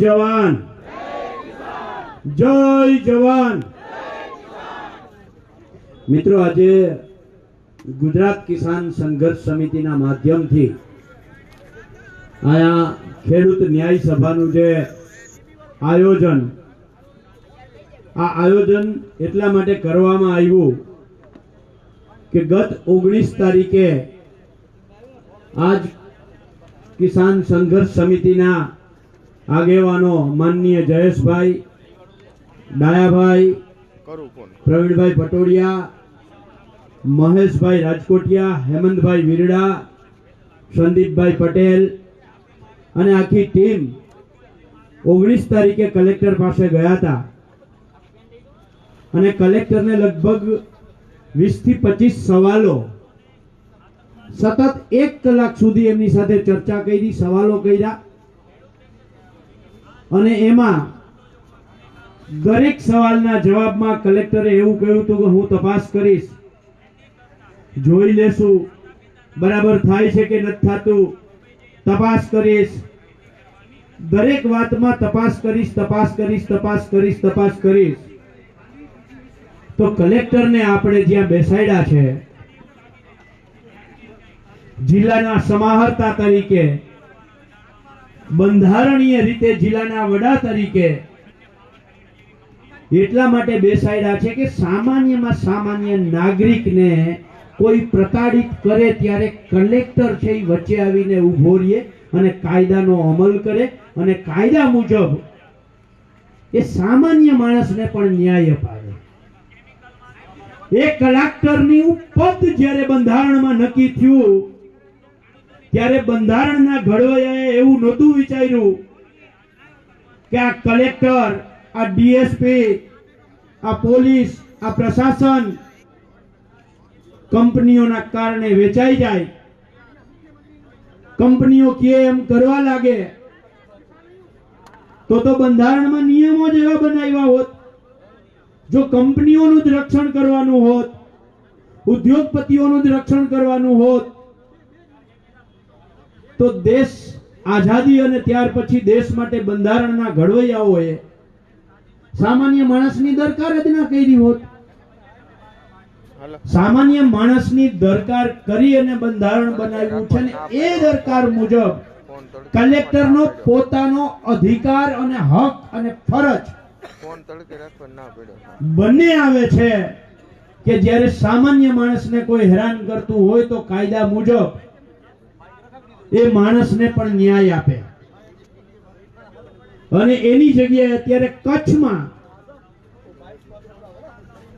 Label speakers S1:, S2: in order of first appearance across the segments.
S1: જવાન, જય જવાન। મિત્રો, આજે ગુજરાત કિસાન સંઘર્ષ સમિતિના માધ્યમથી આયા ખેડૂત ન્યાય સભાનું જે આયોજન એટલા માટે કરવામાં આવ્યું કે ગત 19 તારીખે આજ કિસાન સંઘર્ષ સમિતિના આગેવાનો માનનીય જયેશભાઈ, ડાયાભાઈ, પ્રવીણભાઈ પટોડિયા, મહેશભાઈ રાજકોટિયા, હેમંતભાઈ વિરડા, સંદીપભાઈ પટેલ અને આખી ટીમ 19 તારીખે કલેક્ટર પાસે ગયા હતા અને કલેક્ટરને લગભગ 20 થી 25 સવાલો સતત 1 કલાક સુધી એમની સાથે ચર્ચા કરી, સવાલો કર્યા અને એમાં દરેક સવાલના જવાબમાં કલેક્ટરે એવું કહ્યું હતું કે હું તપાસ કરીશ, જોઈ લેશું, બરાબર થાય છે કે નથી થતું, તપાસ કરીશ, દરેક વાતમાં તપાસ કરીશ। તો કલેક્ટરને આપણે જ્યાં બેસાડ્યા છે જિલ્લાના સમાહર્તા તરીકે, બંધારણીય રીતે જિલ્લાના વડા તરીકે એટલા માટે બેસાડ્યા છે કે સામાન્યમાં સામાન્ય નાગરિકને કોઈ પ્રતાડિત કરે ત્યારે કલેક્ટર છે એ વચ્ચે આવીને ઊભો રહે અને કાયદાનો અમલ કરે અને કાયદા મુજબ એ સામાન્ય માણસને પણ ન્યાય અપાવે। એ કલેક્ટરની પદ જ્યારે બંધારણમાં નક્કી થયું ત્યારે બંધારણના ઘડવૈયાએ એવું નહોતું વિચાર્યું કે આ કલેક્ટર, આ ડીએસપી, આ પોલીસ, આ પ્રશાસન કંપનીઓના કારણે વેચાઈ જાય, કંપનીઓ કે એમ કરવા લાગે તો બંધારણમાં નિયમો જ એવા બનાવ્યા હોત। જો કંપનીઓનું જ રક્ષણ કરવાનું હોત, ઉદ્યોગપતિઓનું જ રક્ષણ કરવાનું હોત તો દેશ આઝાદી અને ત્યાર પછી દેશ માટે બંધારણના ઘડવૈયાઓએ સામાન્ય માણસની દરકાર જ ના કરી હોત। સામાન્ય માણસની દરકાર કરી અને બંધારણ બનાવ્યું છે ને એ દરકાર મુજબ કલેક્ટરનો પોતાનો અધિકાર અને હક અને ફરજ બંને આવે છે કે જ્યારે સામાન્ય માણસને કોઈ હેરાન કરતું હોય તો કાયદા મુજબ એ માણસને પણ ન્યાય આપે। અને એની જગ્યાએ અત્યારે કચ્છમાં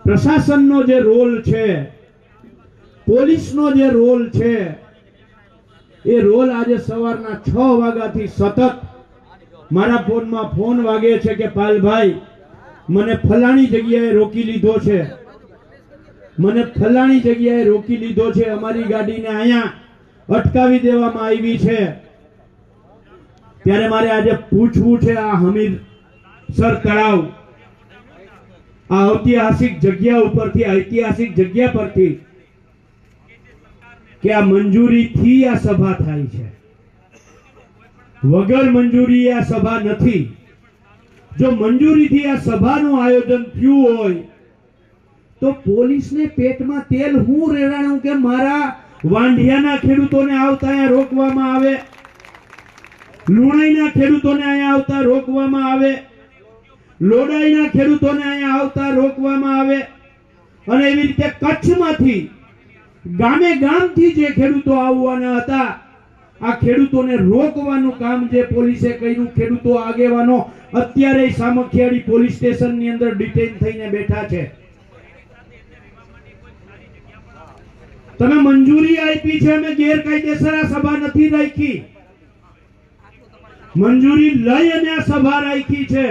S1: પ્રશાસનનો જે રોલ છે, પોલીસનો જે રોલ છે, એ રોલ આજે સવારના 6 વાગ્યાથી સતત મારા ફોનમાં ફોન વાગે છે કે પાલભાઈ મને ફલાણી જગ્યાએ રોકી લીધો છે, મને ફલાણી જગ્યાએ રોકી લીધો છે, અમારી ગાડીને અહીંયા અટકાવી દેવામાં આવી છે। ત્યારે મારે આજે પૂછવું છે આ હમીરસર તળાવ, આ ઐતિહાસિક જગ્યા પરથી કે આ મંજૂરીથી આ સભા થાય છે, વગર મંજૂરી આ સભા નથી। જો મંજૂરીથી આ સભાનું આયોજન થયું હોય તો પોલીસને પેટમાં તેલ હું રેડાણું કે મારા વાંઢિયાના ખેડૂતોને આવતા અહીંયા રોકવામાં આવે, લુણાઈના ખેડૂતોને અહીંયા આવતા રોકવામાં આવે, લોડાઈના ખેડૂતોને અહીંયા આવતા રોકવામાં આવે અને એવી રીતે કચ્છમાંથી ગામે ગામથી જે ખેડૂતો આવવાના હતા આ ખેડૂતોને રોકવાનું કામ જે પોલીસે કર્યું। ખેડૂતો આગેવાનો અત્યારે સામખિયાળી પોલીસ સ્ટેશનની અંદર ડિટેન થઈને બેઠા છે। તમે મંજૂરી આપી છે, અમે ગેરકાયદેસર આ સભા નથી રાખી, મંજૂરી લઈ અને આ સભા રાખી છે।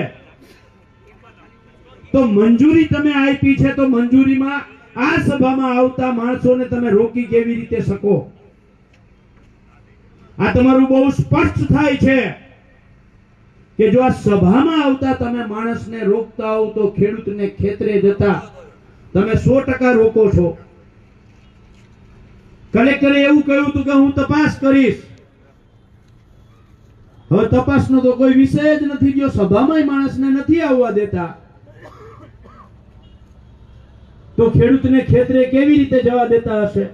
S1: તો મંજૂરી તમે આપી છે તો મંજૂરીમાં આ સભામાં આવતા માણસોને તમે રોકી કેવી રીતે શકો? આ તમારું બહુ સ્પષ્ટ થાય છે કે જો આ સભામાં આવતા તમે માણસને રોકતા હો તો ખેડૂતને ખેતરે જતા તમે 100% રોકો છો। કલેક્ટરે એવું કહ્યું હતું કે હું તપાસ કરીશ, હવે તપાસનો તો કોઈ વિષય જ નથી, જો સભામાં માણસને નથી આવવા દેતા તો ખેડૂતને ખેતરે કેવી રીતે જવા દેતા હશે?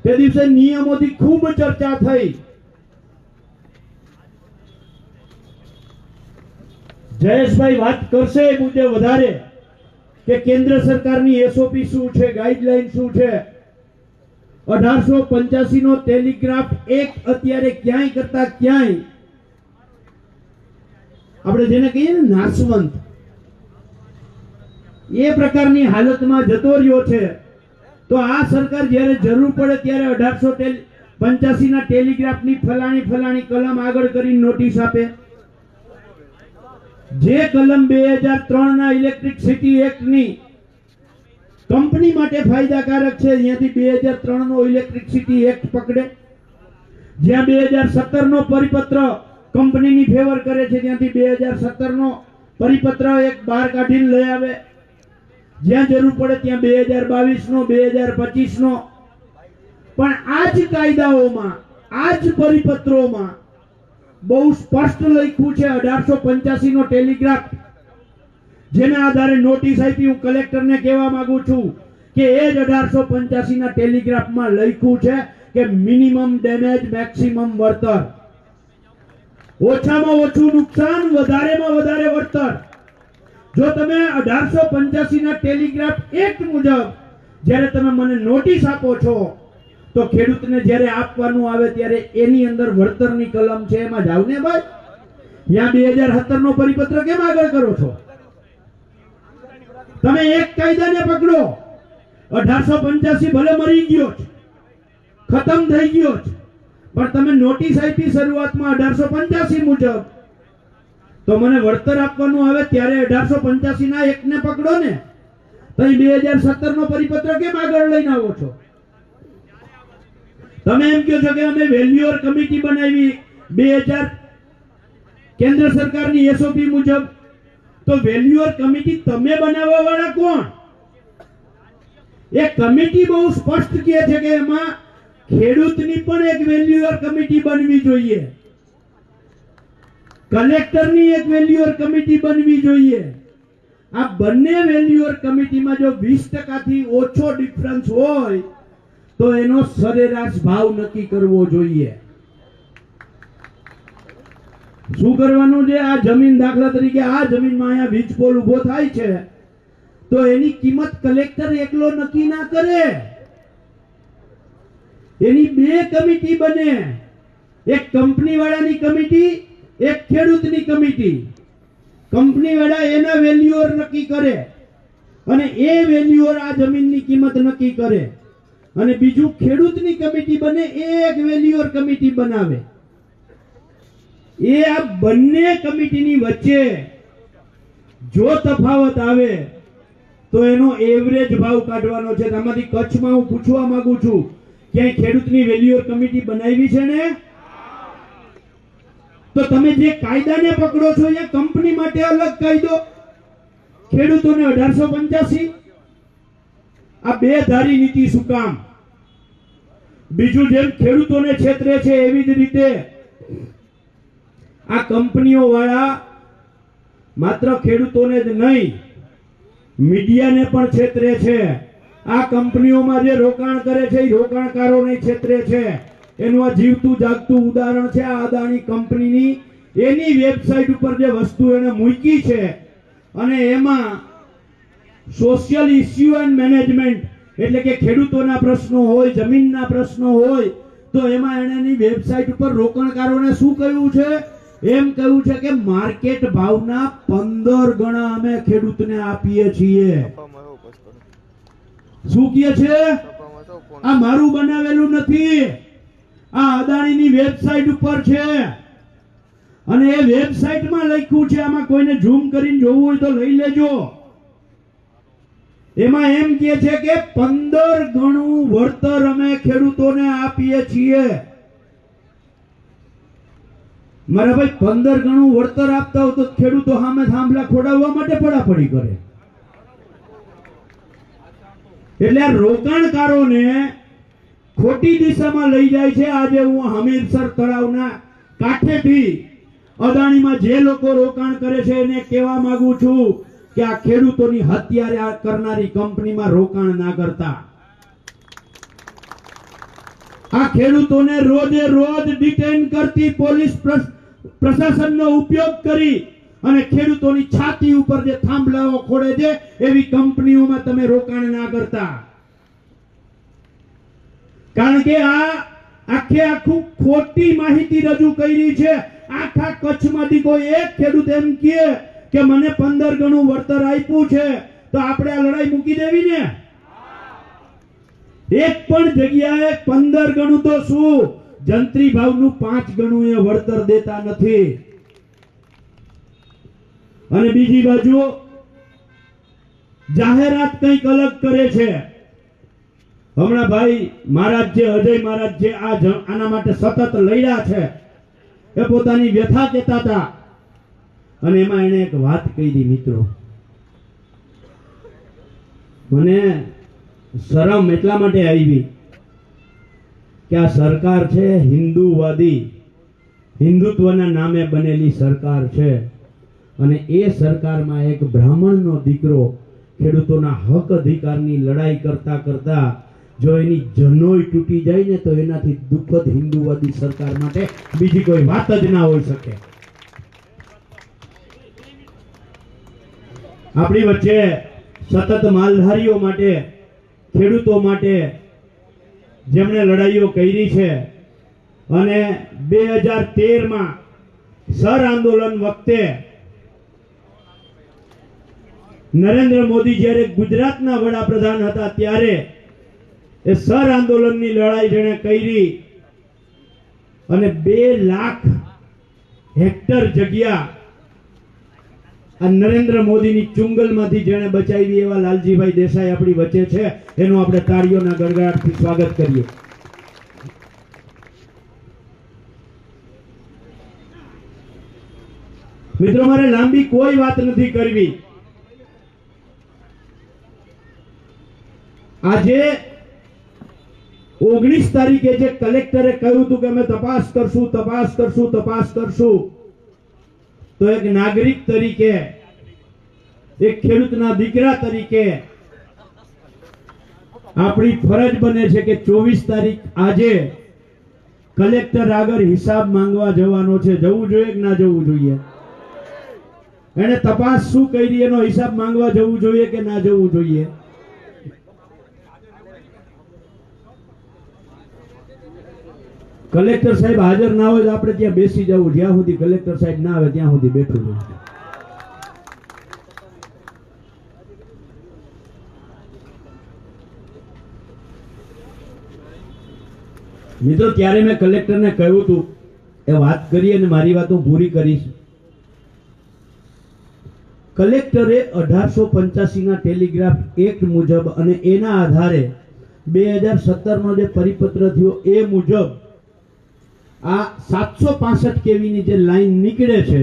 S1: તે દિવસે નિયમોથી ખૂબ ચર્ચા થઈ. જયેશભાઈ વાત કરશે એ મુદ્દે વધારે કે કેન્દ્ર સરકારની એસઓપી શું છે, ગાઈડલાઈન શું છે. 1885 નો ટેલિગ્રાફ એક્ટ અત્યારે ક્યાંય કરતા ક્યાંય આપણે જેને કહીએ ને નાશવંત, એ પ્રકારની હાલતમાં જતો રહ્યો છે. તો આ સરકાર જ્યારે જરૂર પડે ત્યારે 1885 ના ટેલિગ્રાફની ફલાણી કલમ આગળ કરીને નોટિસ આપે. જે કલમ 2003 ના ઇલેક્ટ્રિસિટી એક્ટની કંપની માટે ફાયદાકારક છે, ત્યાંથી 2003 નો ઇલેક્ટ્રિસિટી એક્ટ પકડે. જ્યાં 2017 નો પરિપત્ર કંપનીની ફેવર કરે છે, ત્યાંથી 2017 નો પરિપત્ર એક બહાર કાઢીને લઈ આવે. જ્યાં જરૂર પડે ત્યાં 2022 નો 2025 નો. પણ આ જ કાયદાઓમાં, આ જ પરિપત્રોમાં બહુ સ્પષ્ટ લખ્યું છે 1885 નો ટેલિગ્રાફ, જેના આધારે નોટિસ આપી. હું કલેક્ટરને કહેવા માંગુ છું કે એ જ 1885 ના ટેલિગ્રાફમાં લખ્યું છે કે મિનિમમ ડેમેજ મેક્સિમમ વળતર, ઓછામાં ઓછું નુકસાન, વધારેમાં વધારે વળતર. જો તમે 1885 ના ટેલિગ્રાફ એક્ટ મુજબ જ્યારે તમે મને નોટિસ આપો છો તો ખેડૂતને જ્યારે આપવાનું આવે ત્યારે એની અંદર વળતરની કલમ છે, એમાં જાવ ને ભાઈ. ત્યાં 2017 નો પરિપત્ર કેમ આગળ કરો છો? તમે એક કાયદાને પકડો. 1885 ભલે મરી ગયો છે, ખતમ થઈ ગયો છે, પણ તમે નોટિસ આપી શરૂઆતમાં 1885 મુજબ, તો મને વળતર આપવાનું આવે ત્યારે 1885 ના એક્ટને પકડો ને. તો 2017 નો પરિપત્ર કેમ આગળ લઈને આવો છો? તમે એમ કહો છો કે અમે વેલ્યુઅર કમિટી બનાવી 2000 કેન્દ્ર સરકારની એસઓપી મુજબ. તો વેલ્યુઅર કમિટી તમે બનાવવા વાળા કોણ? એ કમિટી બહુ સ્પષ્ટ કહે છે કે એમાં ખેડૂતની પણ એક વેલ્યુઅર કમિટી બનવી જોઈએ, કલેક્ટરની એક વેલ્યુઅર કમિટી બનવી જોઈએ. આ બંને વેલ્યુઅર કમિટીમાં જો 20% થી ઓછો ડિફરન્સ હોય તો એનો સરેરાશ ભાવ નક્કી કરવો જોઈએ. શું કરવાનું છે? આ જમીન, દાખલા તરીકે આ જમીનમાં અહીંયા વીજ પોલ ઉભો થાય છે, તો એની કિંમત કલેક્ટર એકલો નક્કી ના કરે. એની બે કમિટી બને, એક કંપની વાળાની કમિટી, એક ખેડૂતની કમિટી. કંપની વાળા એના વેલ્યુઅર નક્કી કરે અને એ વેલ્યુઅર આ જમીનની કિંમત નક્કી કરે, અને બીજું ખેડૂતની કમિટી બને, એક વેલ્યુઅર કમિટી બનાવે. એ આ બંને કમિટીની વચ્ચે જો તફાવત આવે તો એનો એવરેજ ભાવ કાઢવાનો છે. આમાંથી કચ્છમાં હું પૂછવા માંગુ છું, ક્યાંય ખેડૂતની વેલ્યુઅર કમિટી બનાવી છે ને? તો તમે જે કાયદાને પકડો છો, એ કંપની માટે અલગ કાયદો, ખેડૂતોને 1885. આ બે ધારી નીતિ શું કામ? બીજું, જેમ ખેડૂતોને છેતરે છે એવી જ રીતે આ કંપનીઓ વાળા માત્ર ખેડૂતોને જ નહીં, મીડિયાને પણ છેતરે છે. આ કંપનીઓમાં જે રોકાણ કરે છે એ રોકાણકારોને છેતરે છે. એનું આ જીવતું જાગતું ઉદાહરણ છે આ અદાણી કંપનીની. એની વેબસાઇટ ઉપર જે વસ્તુ એને મૂકી છે અને એમાં સોશિયલ ઇશ્યુ એન્ડ મેનેજમેન્ટ, એટલે કે ખેડૂતોના પ્રશ્નો હોય, જમીનના પ્રશ્નો હોય, તો એમાં એની વેબસાઇટ ઉપર રોકાણકારોને શું કહ્યું છે? એમ કહ્યું છે કે માર્કેટ ભાવના 15 ગણા અમે ખેડૂતને આપીએ છીએ. શું કહે છે? આ મારું બનાવેલું નથી, આ અદાણીની વેબસાઇટ ઉપર છે, અને એ વેબસાઇટમાં લખ્યું છે. આમાં કોઈને ઝૂમ કરીને જોવું હોય તો લઈ લેજો. એમાં એમ કહે છે કે 15 ગણું વળતર અમે ખેડૂતોને આપીએ છીએ. મારા ભાઈ, 15 ગણું વળતર આપતા હોય તો ખેડૂતો સામે થાંભલા ખોડાવવા માટે પડાપડી કરે. એટલે આ રોકાણકારોને ખોટી દિશામાં લઈ જાય છે. આજે હું હમીરસર તળાવના કાઠેથી અદાણીમાં જે લોકો રોકાણ કરે છે એને કહેવા માંગુ છું કે આ ખેડૂતોની હત્યા કરનારી કંપનીમાં રોકાણ ના કરતા. આ ખેડૂતોને રોજે રોજ ડિટેન કરતી પોલીસ પ્રશાસનનો ઉપયોગ કરી અને ખેડૂતોની છાતી ઉપર જે થાંભલાઓ ખોડે છે એવી કંપનીઓમાં તમે રોકાણ ના કરતા. કારણ કે આ આખું ખોટી માહિતી રજૂ કરી છે. આખા કચ્છમાંથી કોઈ એક ખેડૂત એમ કહે કે મને 15 ગણું વળતર આપ્યું છે તો આપણે આ લડાઈ મૂકી દેવી ને. એક પણ જગ્યાએ 15 ગણું તો શું, જંત્રી ભાવનું 5 ગણું એ વળતર દેતા નથી. અને બીજી બાજુ જાહેરાત કંઈક અલગ કરે છે. હમણાં ભાઈ મહારાજ જે અજય મહારાજ જે આના માટે સતત લડ્યા છે એ પોતાની વ્યથા કહેતા હતા અને એમાં એને એક વાત કહી મિત્રો, મને શરમ એટલા માટે આવી કે આ સરકાર છે હિન્દુવાદી, હિન્દુત્વના નામે બનેલી સરકાર છે અને એ સરકારમાં એક બ્રાહ્મણનો દીકરો ખેડૂતોના હક અધિકારની લડાઈ કરતા કરતા જો એની જનોય તૂટી જાય ને તો એનાથી દુઃખદ હિન્દુવાદી સરકાર માટે બીજી કોઈ વાત જ ના હોઈ શકે. આપણી વચ્ચે સતત માલધારીઓ માટે, ખેડૂતો માટે જેમણે લડાઈઓ કરી છે અને 2013માં સર આંદોલન વખતે નરેન્દ્ર મોદી જ્યારે ગુજરાતના વડાપ્રધાન હતા ત્યારે એ સર આંદોલનની લડાઈ જેણે કરી અને 2 લાખ હેક્ટર જગ્યા આ નરેન્દ્ર મોદીની ચુંગલમાંથી જેણે બચાવી એવા લાલજીભાઈ દેસાઈ આપણી વચ્ચે છે. એનું આપણે તાળીઓના ગડગડાટથી સ્વાગત કરીએ. મિત્રો મારે લાંબી કોઈ વાત નથી કરવી. આજે 19 તારીખે જે કલેક્ટરે કહ્યું હતું કે અમે તપાસ કરશું તો એક નાગરિક તરીકે, એક ખેડૂતના દીકરા તરીકે આપણી ફરજ બને છે કે 24 તારીખ આજે કલેક્ટર આગળ હિસાબ માંગવા જવાનો છે. જવું જોઈએ કે ના જવું જોઈએ? એને તપાસ શું કરી એનો હિસાબ માંગવા જવું જોઈએ કે ના જવું જોઈએ? કલેક્ટર સાહેબ હાજર ના હોય તો આપણે ત્યાં બેસી જવું, જ્યાં સુધી કલેક્ટર સાહેબ ના આવે ત્યાં સુધી બેઠું રહેવું. મિત્રો ત્યારે મેં કલેક્ટરને કહ્યું હતું એ વાત કરી અને મારી વાત હું પૂરી કરીશ. કલેક્ટરે 1885 ના ટેલિગ્રાફ એક્ટ મુજબ અને એના આધારે 2017 નો જે પરિપત્ર થયો એ મુજબ આ 765 કેવીની જે લાઈન નીકળે છે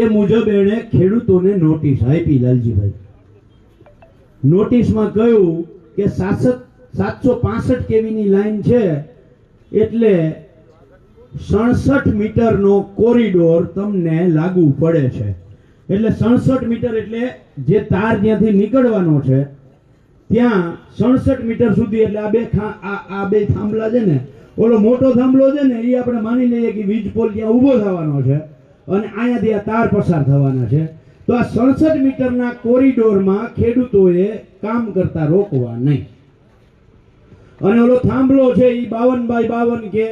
S1: એ મુજબ એને ખેડૂતોને નોટિસ આપી. લાલજીભાઈ નોટિસમાં કહ્યું કે 765 કેવીની લાઈન છે એટલે 67 મીટરનો કોરિડોર તમને લાગુ પડે છે. એટલે 67 મીટર એટલે જે તાર જ્યાંથી નીકળવાનો છે ત્યાં 67 મીટર સુધી, એટલે આ બે થાંભલા છે ને, ઓલો મોટો થાંભલો છે ને એ આપણે માની લઈએ કે વીજ પોલ ત્યાં ઊભો થવાનો છે અને અહીંયાથી આ તાર પસાર થવાના છે. તો આ 67 મીટરના કોરિડોરમાં ખેડૂતોએ કામ કરતા રોકવા નહીં. અને ઓલો થાંભલો છે એ 52 બાય 52 કે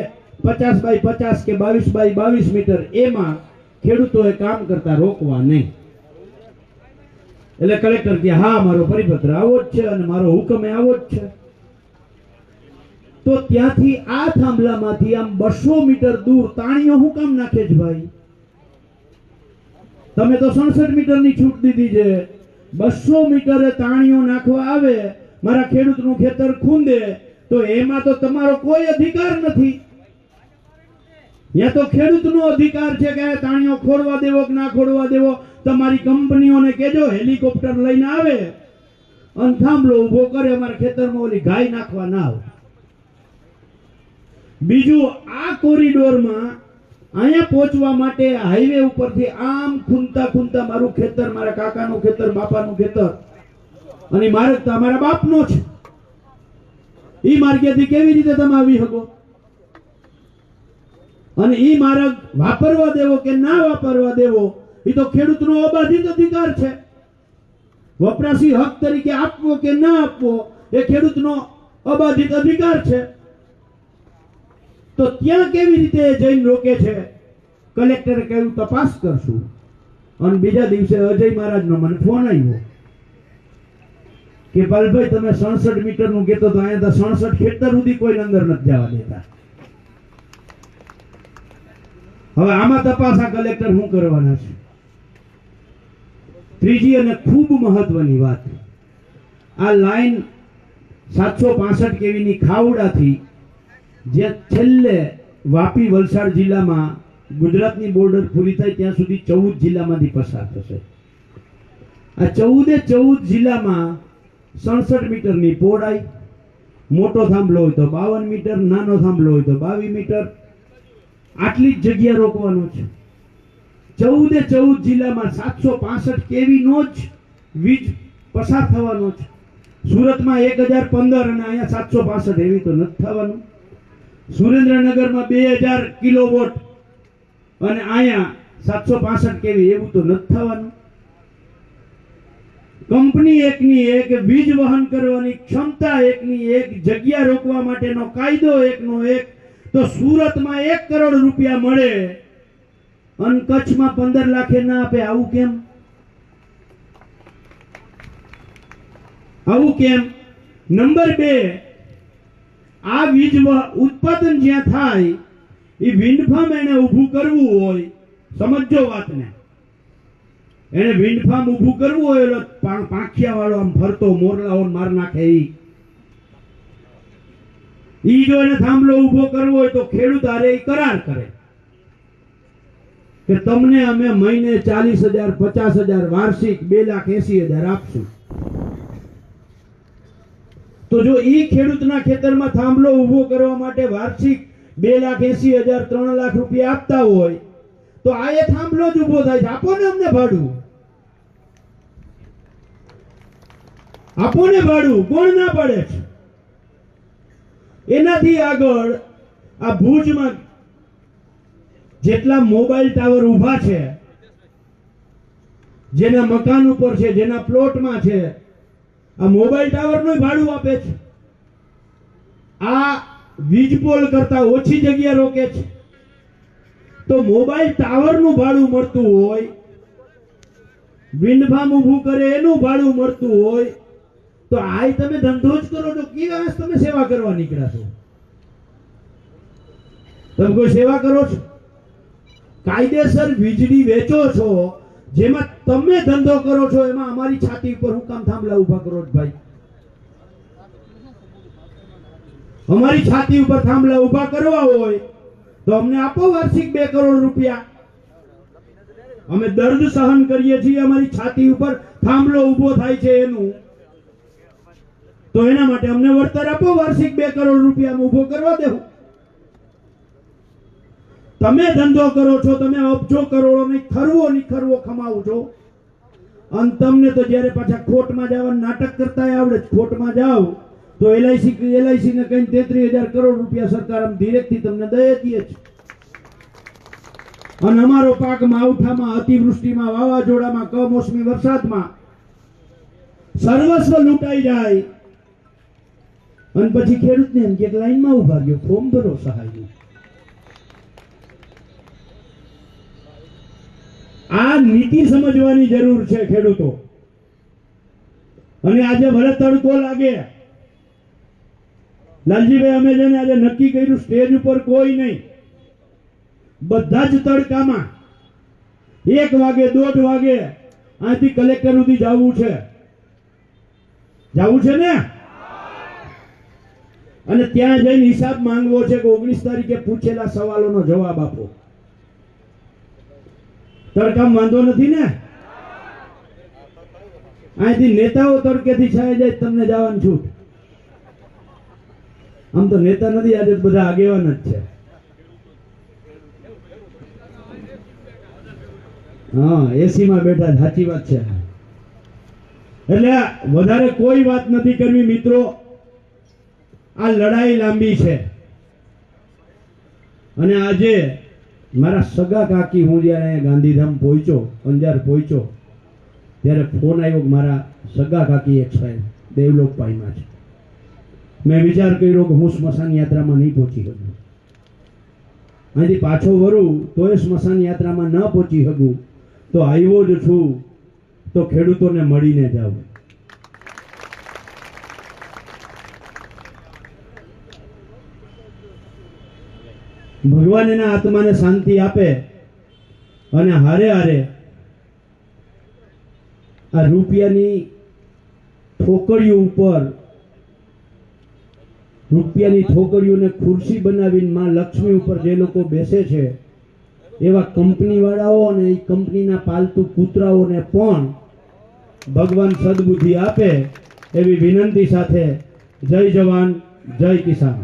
S1: 50 બાય 50 કે 22 બાય 22 મીટર એમાં ખેડૂતોએ કામ કરતા રોકવા નહીં. એટલે કલેક્ટર કે હા મારો પરિપત્ર આવો જ છે અને મારો હુકમ આવો જ છે. તો ત્યાંથી આ થાંભલામાંથી આમ 200 મીટર દૂર તાણીઓ હું કામ નાખે છે ભાઈ? તમે તો 67 મીટરની છૂટ દીધી છે. 200 મીટરે તાણીઓ નાખવા આવે, મારા ખેડૂતનું ખેતર ખૂંદે તો એમાં તો તમારો કોઈ અધિકાર નથી. ત્યાં તો ખેડૂતનો અધિકાર છે કે તાણીઓ ખોડવા દેવો કે ના ખોડવા દેવો. તમારી કંપનીઓને કહેજો હેલિકોપ્ટર લઈને આવે અને થાંભલો ઉભો કરે, અમારા ખેતરમાં ઓલી ગાય નાખવા ના આવે. બીજું, આ કોરિડોરમાં અહીંયા પહોંચવા માટે હાઈવે ઉપરથી આમ ખૂંદતા ખૂંદતા મારું ખેતર, મારા કાકાનું ખેતર, બાપાનું ખેતર અને માર્ગ તો અમારા બાપનો છે. ઈ માર્ગેથી કેવી રીતે તમે આવી શકો? અને ઈ માર્ગ વાપરવા દેવો કે ના વાપરવા દેવો એ તો ખેડૂતનો અબાધિત અધિકાર છે. વપરાશી હક તરીકે આપવો કે ના આપવો એ ખેડૂતનો અબાધિત અધિકાર છે. તો ત્યાં કેવી રીતે જઈને રોકે છે? કલેક્ટરે કહ્યું તપાસ કરશું. અને બીજા દિવસે અજય મહારાજનો મને ફોન આવ્યો કે પાલભાઈ તમે 67 મીટરનું કહેતો તો અહીંયા તો 67 ખેતર સુધી કોઈ અંદર નથી જવા દેતા. હવે આમાં તપાસ આ કલેક્ટર શું કરવાના છે? ત્રીજી અને ખૂબ મહત્વની વાત, આ લાઈન 765 કેવીની ખાવડાથી જે છેલ્લે વાપી વલસાડ જિલ્લામાં ગુજરાતની બોર્ડર પૂરી થાય ત્યાં સુધી 14 જિલ્લામાંથી પસાર થશે. આ 14 જિલ્લામાં 67 મીટરની પહોળાઈ, મોટો થાંભલો હોય તો 52 મીટર, નાનો થાંભલો હોય તો 22 મીટર, આટલી જ જગ્યા રોકવાનો છે. 14 જિલ્લામાં 765 કેવી નો જ વીજ પસાર થવાનો છે. સુરતમાં 1015 અને અહીંયા 765 એવી તો નથી થવાનું. સુરેન્દ્રનગરમાં 2000 કિલોવોટ અને અહીંયા 765 કેવી એવું તો નથી થવાનું. કંપની એકની એક, વીજ વહન કરવાની ક્ષમતા એકની એક, જગ્યા રોકવા માટેનો કાયદો એકનો એક. તો સુરતમાં 1 કરોડ રૂપિયા મળે અને કચ્છમાં 15 લાખે ના આપે. આવું કેમ? આવું કેમ? નંબર 2, આ વીજ ઉત્પાદન જ્યાં થાય એ વિન્ડ ફાર્મ એને ઊભું કરવું હોય, સમજો વાતને, એને વિન્ડ ફાર્મ ઊભું કરવું હોય એટલે પાંખિયા વાળો આમ ફરતો મોરલાઓ માર નાખે ઈ જો એને થાંભલો ઊભો કરવો હોય તો ખેડૂત હારે કરાર કરે કે તમને અમે મહિને 40,000 50,000 વાર્ષિક 2,80,000 આપશું. તો જો ઈ ખેડૂતના ખેતરમાં થાંભલો ઊભો કરવા માટે વાર્ષિક 2,80,000 3 લાખ રૂપિયા આપતા હોય તો આ એ થાંભલો જ ઊભો થાય છે. આપો ને અમને ભાડું, આપો ને ભાડું, કોણ ના પાડે છે? એનાથી આગળ આ ભુજમાં જેટલા મોબાઈલ ટાવર ઊભા છે, જેના મકાન ઉપર છે, જેના પ્લોટમાં છે, આ મોબાઈલ ટાવરનું ભાડું આપે છે. આ વીજપોલ કરતા ઓછી જગ્યા રોકે છે. તો મોબાઈલ ટાવરનું ભાડું મળતું હોય, વિન્ડ ફાર્મ ઊભું કરે એનું ભાડું મળતું હોય, તો આય તમે ધંધો જ કરો છો. કેવા તમે સેવા કરવા નીકળ્યા છો? તમે કોઈ સેવા કરો છો? કાયદેસર વીજળી વેચો છો, જેમાં તમે ધંધો કરો છો, એમાં અમારી છાતી ઉપર હું કામ થાંભલા ઉભા કરો છો ભાઈ? અમારી છાતી ઉપર થાંભલા ઉભા કરવા હોય તો અમને આપો વાર્ષિક 2 કરોડ રૂપિયા. અમે દર્દ સહન કરીએ છીએ, અમારી છાતી ઉપર થાંભલો ઉભો થાય છે એનું, તો એના માટે અમને વળતર આપો. વાર્ષિક 2 કરોડ રૂપિયા ઉભો કરવા દેવું. તમે ધંધો કરો છો, તમે અબજો કરોડો નહીં ખરવો કમાવો છો, અને તમને તો જ્યારે પાછા ખોટમાં જવાનું નાટક કરતા આવડે. ખોટમાં જાઓ તો એલઆઈસી ને કઈ 33,000 કરોડ રૂપિયા સરકાર આમ ધીરેથી તમને દઈ દે છે. અને અમારો પાક માવઠામાં, અતિવૃષ્ટિમાં, વાવાઝોડામાં, કમોસમી વરસાદમાં સર્વસ્વ લૂંટાઈ જાય અને પછી ખેડૂતને એમ કે લાઈનમાં ઉભા રહ્યો, ફોર્મ ભરો સહાયનું. આ નીતિ સમજવાની જરૂર છે ખેડૂતો. અને આજે ભલે તડકો લાગે, લાલજીભાઈ અમે જેને આજે નક્કી કર્યું સ્ટેજ ઉપર કોઈ નહીં, બધા જ તડકામાં 1 વાગે 1:30 વાગે અહીંથી કલેક્ટર સુધી જવું છે. જવું છે ને? અને ત્યાં જઈને હિસાબ માંગવો છે કે 19 તારીખે પૂછેલા સવાલોનો જવાબ આપો. તડકામાં વાંધો નથી ને? અહીંથી નેતાઓ તડકેથી છાય જાય, તમને જવાનું છૂટ. આમ તો નેતા નથી, આજે તો બધા આગેવાન જ છે. હા, એસી માં બેઠા, સાચી વાત છે. એટલે વધારે કોઈ વાત નથી કરવી મિત્રો. આ લડાઈ લાંબી છે અને આજે મારા સગા કાકી, હું જ્યારે ગાંધીધામ પહોંચ્યો, અંજાર પહોંચ્યો, ત્યારે ફોન આવ્યો કે મારા સગા કાકી એક્સપાયર દેવલોક પામ્યા છે. મેં વિચાર કર્યો કે હું સ્મશાન યાત્રામાં નહીં પહોંચી શકું, અહીંથી પાછો વરું તોય સ્મશાન યાત્રામાં ન પહોંચી શકું, તો આવ્યો જ છું તો ખેડૂતોને મળીને જાઉં. ભગવાન એના આત્માને શાંતિ આપે અને હારે હારે આ રૂપિયાની ઠોકરીઓ ઉપર, રૂપિયાની ઠોકરીઓને ખુરશી બનાવીને માં લક્ષ્મી ઉપર જે લોકો બેસે છે, એવા કંપની વાળાઓ અને એ કંપનીના પાલતુ કૂતરાઓને પણ ભગવાન સદબુદ્ધિ આપે એવી વિનંતી સાથે જય જવાન જય કિસાન.